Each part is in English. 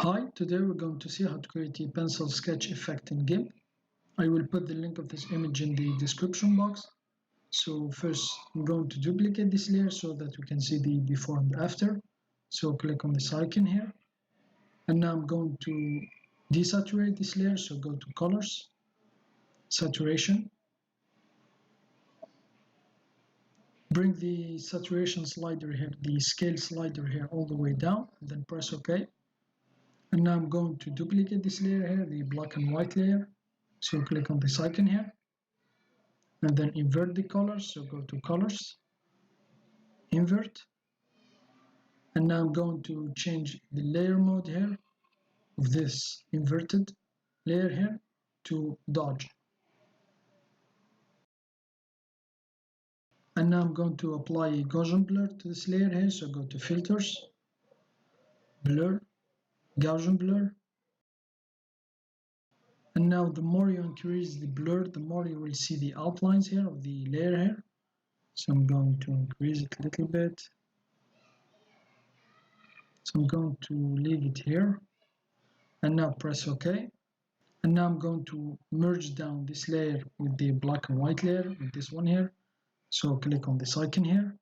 Hi, today we're going to see how to create a pencil sketch effect in GIMP. I will put the link of this image in the description box. So first I'm going to duplicate this layer so that we can see the before and after. So click on this icon here. And now I'm going to desaturate this layer, so go to Colors, Saturation. Bring the saturation slider here, the scale slider here all the way down, and then press OK. And now I'm going to duplicate this layer here, the black and white layer. So click on this icon here. And then invert the colors, so go to Colors, Invert. And now I'm going to change the layer mode here of this inverted layer here to Dodge. And now I'm going to apply a Gaussian blur to this layer here, so go to Filters, Blur, Gaussian blur. And now the more you increase the blur, the more you will see the outlines here of the layer here. So I'm going to increase it a little bit. So I'm going to leave it here. And now press OK. And now I'm going to merge down this layer with the black and white layer, with this one here. So click on this icon here.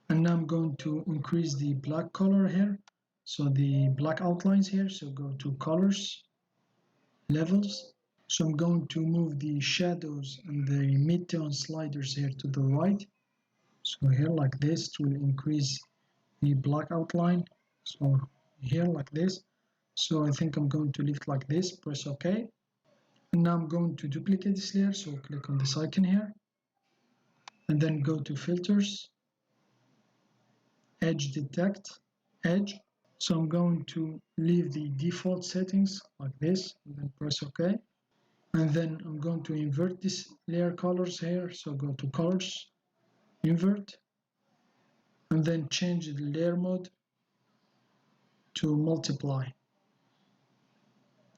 And now I'm going to increase the black color here. So the black outlines here, so go to Colors, Levels. So I'm going to move the shadows and the mid-tone sliders here to the right. So here like this, it will increase the black outline. So here like this. So I think I'm going to leave it like this, press OK. And now I'm going to duplicate this layer, so click on this icon here. And then go to Filters, Edge Detect, Edge. So I'm going to leave the default settings like this, and then press OK. And then I'm going to invert this layer colors here, so go to Colors, Invert. And then change the layer mode to Multiply.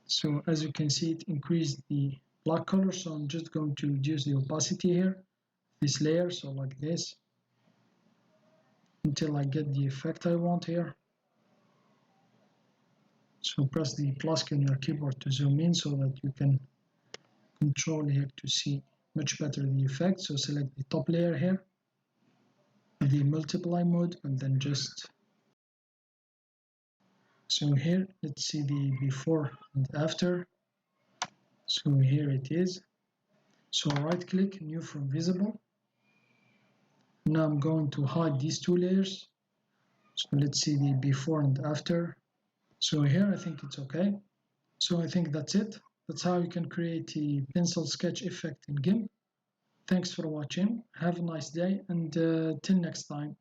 So as you can see, it increased the black color, so I'm just going to reduce the opacity here, this layer, so like this, until I get the effect I want here. So press the plus key on your keyboard to zoom in so that you can control here to see much better the effect. So select the top layer here, the multiply mode, and then just, so here let's see the before and after. So here it is. So right click, new from visible. Now I'm going to hide these two layers. So let's see the before and after. So here I think it's okay. So I think that's it. That's how you can create a pencil sketch effect in GIMP. Thanks for watching. Have a nice day, and till next time.